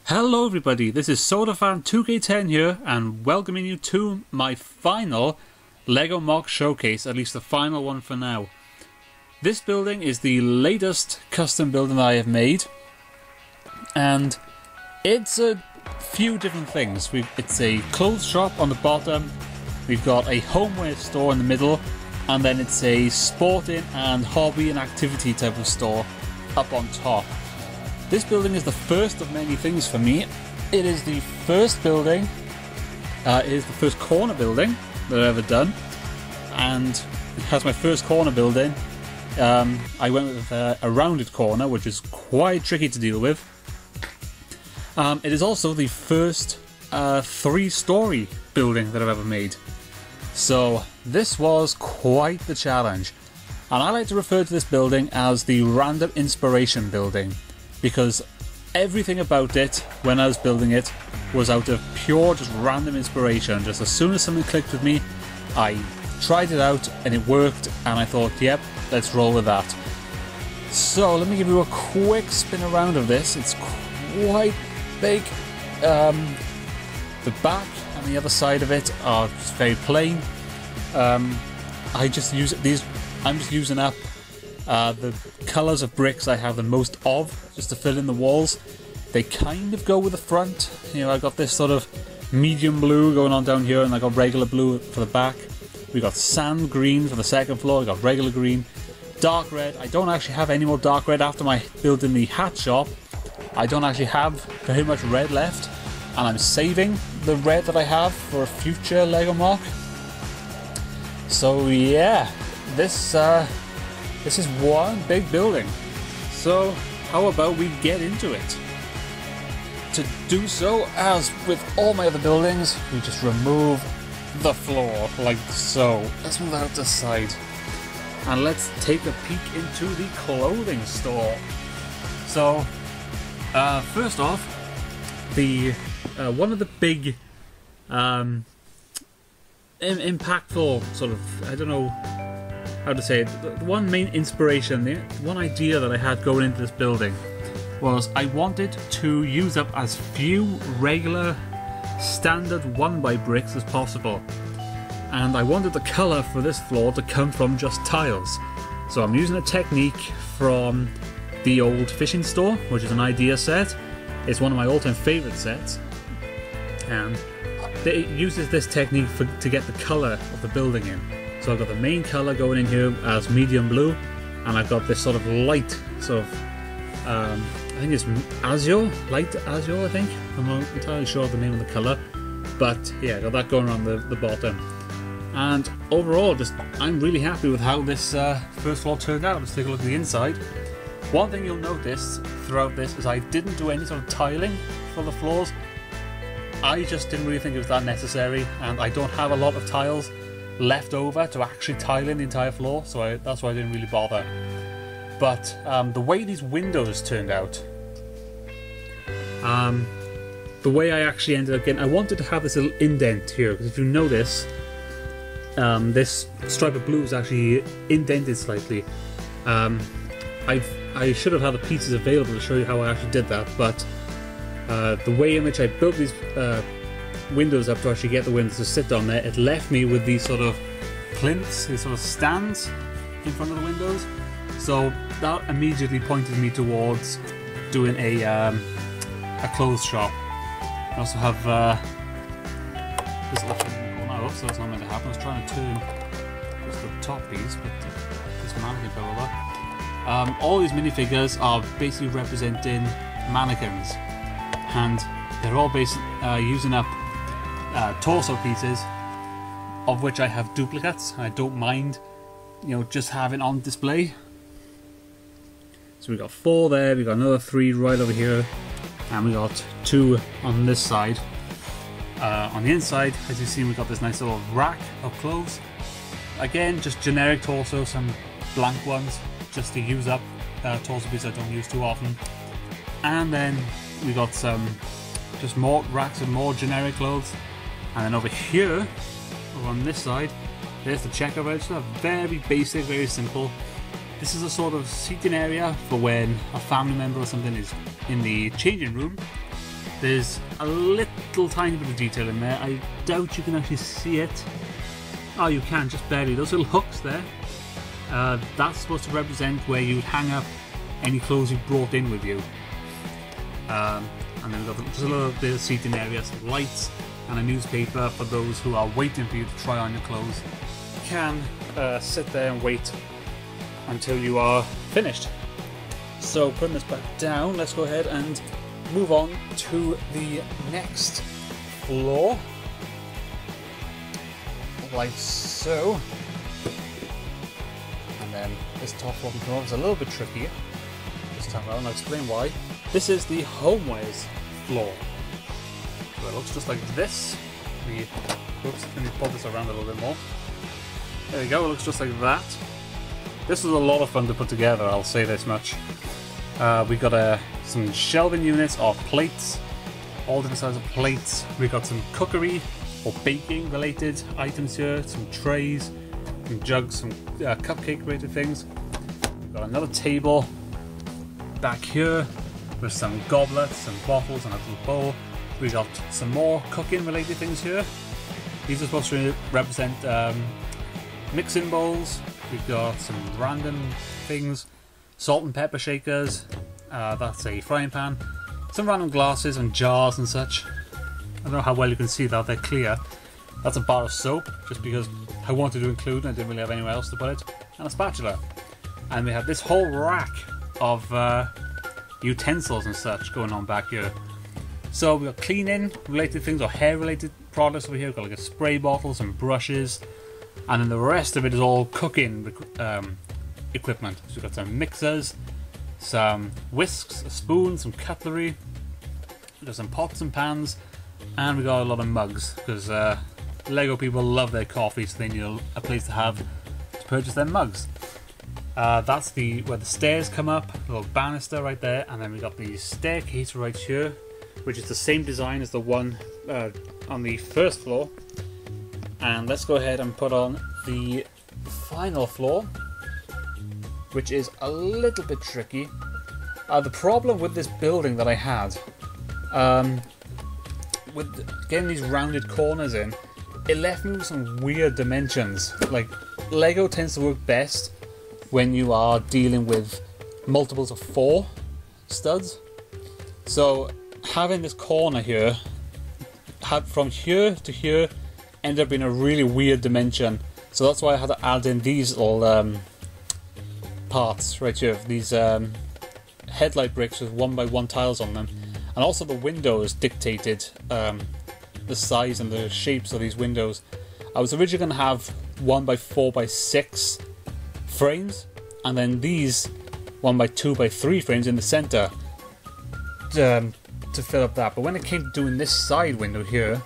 Hello everybody, this is SodaFan2K10 here and welcoming you to my final Lego MOC Showcase, at least the final one for now. This building is the latest custom building that I have made and it's a few different things. It's a clothes shop on the bottom, we've got a homeware store in the middle, and then it's a sporting and hobby and activity type of store up on top. This building is the first of many things for me. It is the first building, it is the first corner building that I've ever done, and it has my first corner building. I went with a rounded corner, which is quite tricky to deal with. It is also the first three-story building that I've ever made. So this was quite the challenge. And I like to refer to this building as the random inspiration building, because everything about it, when I was building it, was out of pure, just random inspiration. Just as soon as something clicked with me, I tried it out and it worked, and I thought, yep, let's roll with that. So let me give you a quick spin around of this. It's quite big. The back and the other side of it are just very plain. I'm just using up the colours of bricks I have the most of, just to fill in the walls. They kind of go with the front. You know, I got this sort of medium blue going on down here, and I got regular blue for the back. We got sand green for the second floor. I got regular green, dark red. I don't actually have any more dark red after my building the hat shop. I don't actually have very much red left, and I'm saving the red that I have for a future Lego MOC. So yeah, this is one big building. So how about we get into it? To do so, as with all my other buildings, we just remove the floor like so. Let's move that out to side. And let's take a peek into the clothing store. So first off, the one of the big impactful sort of, I don't know how to say it, the one main inspiration, the one idea that I had going into this building was I wanted to use up as few regular standard 1x bricks as possible, and I wanted the colour for this floor to come from just tiles. So I'm using a technique from the old fishing store, which is an idea set. It's one of my all-time favourite sets, and it uses this technique to get the colour of the building in. So I've got the main colour going in here as medium blue, and I've got this sort of light, sort of, I think it's azure, light azure I think. I'm not entirely sure of the name of the colour, but yeah, got that going around the bottom. And overall, I'm really happy with how this first floor turned out. Let's take a look at the inside. One thing you'll notice throughout this is I didn't do any sort of tiling for the floors. I just didn't really think it was that necessary, and I don't have a lot of tiles left over to actually tile in the entire floor, so that's why I didn't really bother. But the way these windows turned out, the way I actually ended up getting, I wanted to have this little indent here, because if you notice, this stripe of blue is actually indented slightly. I should have had the pieces available to show you how I actually did that, but the way in which I built these windows up to actually get the windows to sit on there, it left me with these sort of plinths, these sort of stands in front of the windows. So that immediately pointed me towards doing a clothes shop. I also have this little thing going out, so that's not meant to happen. I was trying to turn just the top piece, but this mannequin fell over. All these minifigures are basically representing mannequins, and they're all basically using up torso pieces, of which I have duplicates. I don't mind, you know, just having on display. So we got 4 there, we got another 3 right over here, and we got 2 on this side. On the inside, as you see, we got this nice little rack of clothes. Again, just generic torso, some blank ones, just to use up torso pieces I don't use too often. And then we got some just more racks of more generic clothes. And then over here, over on this side, there's the checkout register. Very basic, very simple. This is a sort of seating area for when a family member or something is in the changing room There's a little tiny bit of detail in there. I doubt you can actually see it. Oh, you can, just barely. Those little hooks there. That's supposed to represent where you would hang up any clothes you brought in with you. And then we've got just a little bit of seating area, some lights, and a newspaper for those who are waiting for you to try on your clothes. You can sit there and wait until you are finished. So putting this back down, let's go ahead and move on to the next floor. Like so. And then this top floor control is a little bit tricky this time around. I'll explain why. This is the Homeware's floor. So it looks just like this. Oops, let me pull this around a little bit more. There we go, it looks just like that. This was a lot of fun to put together, I'll say this much. We got some shelving units of plates, all different sizes of plates. We got some cookery or baking related items here, some trays, some jugs, some cupcake related things. We've got another table back here with some goblets, some bottles and a little bowl. We got some more cooking related things here. These are supposed to represent mixing bowls. We've got some random things, salt and pepper shakers, that's a frying pan, some random glasses and jars and such. I don't know how well you can see that, they're clear. That's a bar of soap, just because I wanted to include and I didn't really have anywhere else to put it, and a spatula. And we have this whole rack of utensils and such going on back here. So we've got cleaning related things or hair related products over here. We've got like a spray bottle, some brushes, and then the rest of it is all cooking equipment. So we've got some mixers, some whisks, a spoon, some cutlery, we've got some pots and pans, and we've got a lot of mugs because Lego people love their coffee, so they need a place to have to purchase their mugs. That's where the stairs come up, a little banister right there, and then we've got the staircase right here, which is the same design as the one on the first floor. And let's go ahead and put on the final floor, which is a little bit tricky. The problem with this building that I had, with getting these rounded corners in, it left me with some weird dimensions. Like, Lego tends to work best when you are dealing with multiples of 4 studs. So having this corner here, from here to here, ended up being a really weird dimension. So that's why I had to add in these little parts right here, these headlight bricks with 1x1 tiles on them. And also the windows dictated the size and the shapes of these windows. I was originally going to have 1x4x6 frames, and then these 1x2x3 frames in the center to fill up that. But when it came to doing this side window here,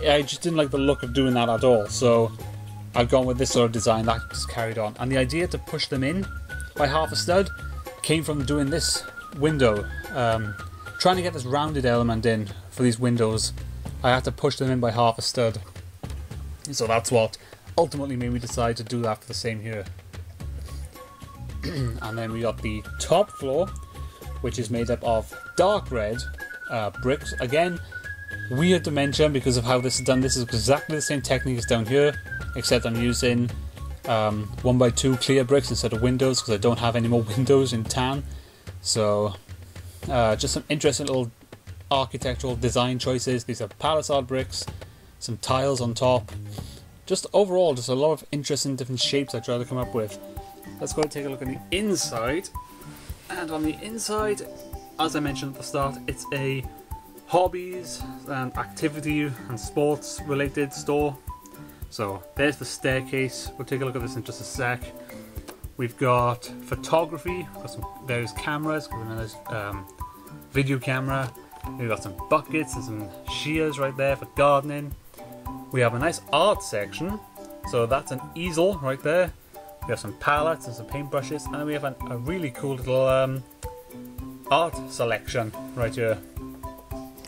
I just didn't like the look of doing that at all. So I've gone with this sort of design that just carried on. And the idea to push them in by half a stud came from doing this window. Trying to get this rounded element in for these windows, I had to push them in by half a stud. So that's what ultimately made me decide to do that for the same here. And then we got the top floor, which is made up of dark red bricks. Again, weird dimension because of how this is done. This is exactly the same technique as down here, except I'm using 1x2 clear bricks instead of windows because I don't have any more windows in tan. So just some interesting little architectural design choices. These are palisade bricks, some tiles on top. Just overall, just a lot of interesting different shapes I try to come up with. Let's go and take a look at the inside. And on the inside, as I mentioned at the start, it's a hobbies and activity and sports related store. So there's the staircase. We'll take a look at this in just a sec. We've got photography, we've got some various cameras, there's video camera. We've got some buckets and some shears right there for gardening. We have a nice art section, so that's an easel right there. We have some palettes and some paintbrushes, and then we have a really cool little art selection right here.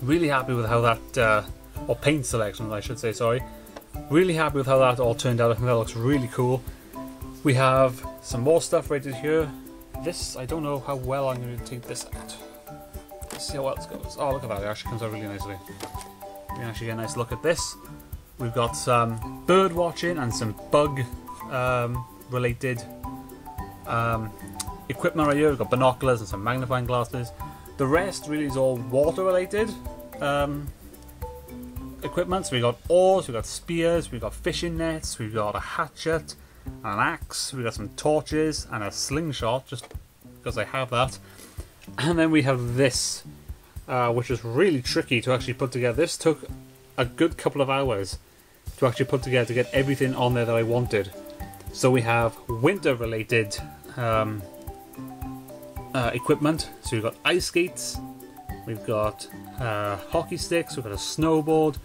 Really happy with how that, or paint selection I should say, sorry. Really happy with how that all turned out. I think that looks really cool. We have some more stuff right here. This, I don't know how well I'm going to take this out. Let's see how else goes. Oh, look at that, it actually comes out really nicely. You can actually get a nice look at this. We've got some bird watching and some bug related equipment right here. We've got binoculars and some magnifying glasses. The rest really is all water related equipment. So we've got oars, we've got spears, we've got fishing nets, we've got a hatchet, an axe, we've got some torches and a slingshot, just because I have that. And then we have this, which is really tricky to actually put together. This took a good couple of hours to actually put together to get everything on there that I wanted. So we have winter related equipment. So we've got ice skates, we've got hockey sticks, we've got a snowboard,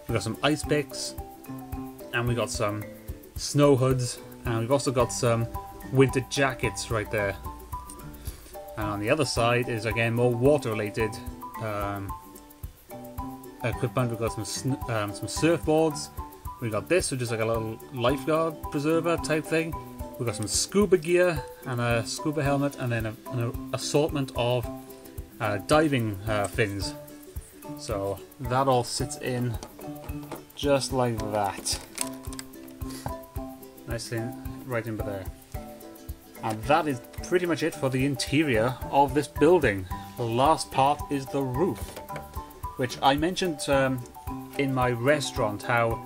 we've got some ice picks, and we've got some snow hoods, and we've also got some winter jackets right there. And on the other side is again more water related equipment. We've got some surfboards. We've got this, which is like a little lifeguard preserver type thing. We've got some scuba gear and a scuba helmet, and then an assortment of diving fins. So that all sits in just like that. Nice thing right in there. And that is pretty much it for the interior of this building. The last part is the roof, which I mentioned in my restaurant, how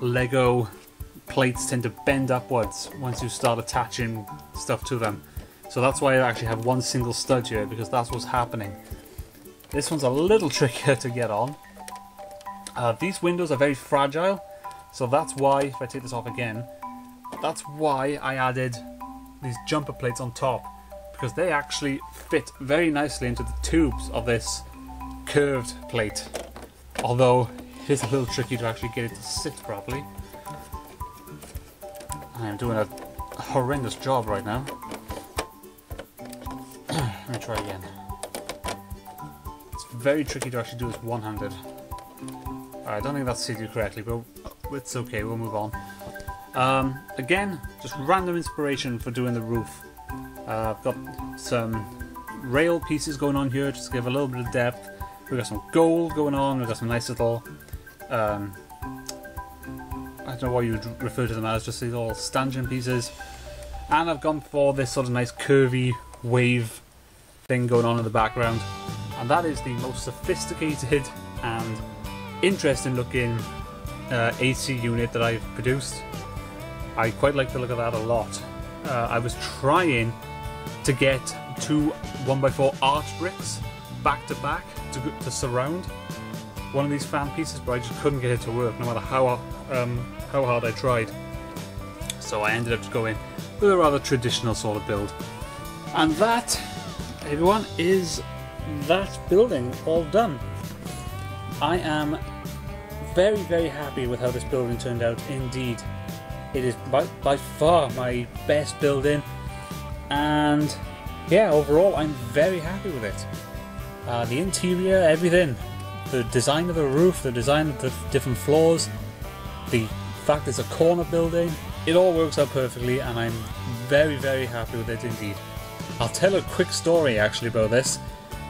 Lego plates tend to bend upwards once you start attaching stuff to them. So that's why I actually have one single stud here, because that's what's happening. This one's a little trickier to get on. These windows are very fragile, so that's why, if I take this off again, that's why I added these jumper plates on top, because they actually fit very nicely into the tubes of this curved plate, although it is a little tricky to actually get it to sit properly. I am doing a horrendous job right now. Let me try again. It's very tricky to actually do this one-handed. I don't think that's seated correctly, but it's okay, we'll move on. Again, just random inspiration for doing the roof. I've got some rail pieces going on here just to give a little bit of depth. We've got some gold going on, we've got some nice little, I don't know what you would refer to them as, just these little stanchion pieces. And I've gone for this sort of nice curvy wave thing going on in the background. And that is the most sophisticated and interesting looking AC unit that I've produced. I quite like the look of that a lot. I was trying to get two 1x4 arch bricks back to back to surround one of these fan pieces, but I just couldn't get it to work no matter how hard I tried. So I ended up just going with a rather traditional sort of build. And that, everyone, is that building all done. I am very, very happy with how this building turned out indeed. It is by far my best building, and yeah, overall I'm very happy with it. The interior, everything, the design of the roof, the design of the different floors, the fact it's a corner building, it all works out perfectly, and I'm very, very happy with it indeed. I'll tell a quick story actually about this.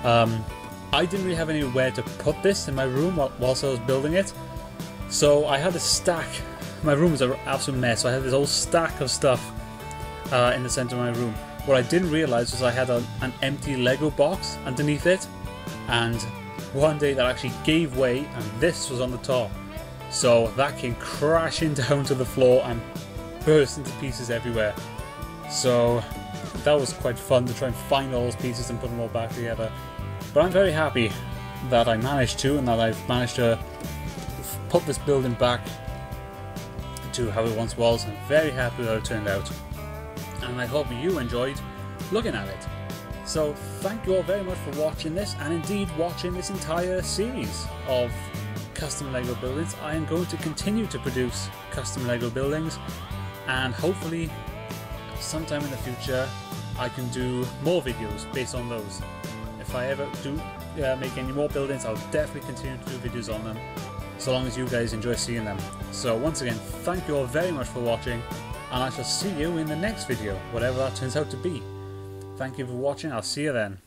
I didn't really have anywhere to put this in my room whilst I was building it, so I had a stack. My room was an absolute mess, so I had this whole stack of stuff in the centre of my room. What I didn't realise was I had an empty Lego box underneath it, and one day that actually gave way and this was on the top. So that came crashing down to the floor and burst into pieces everywhere. So that was quite fun to try and find all those pieces and put them all back together. But I'm very happy that I managed to, and that I've managed to put this building back to how it once was. I'm very happy with how it turned out, and I hope you enjoyed looking at it. So thank you all very much for watching this, and indeed watching this entire series of custom Lego buildings. I am going to continue to produce custom Lego buildings, and hopefully sometime in the future I can do more videos based on those. If I ever do make any more buildings, I'll definitely continue to do videos on them, so long as you guys enjoy seeing them. So once again, thank you all very much for watching, and I shall see you in the next video, whatever that turns out to be. Thank you for watching, I'll see you then.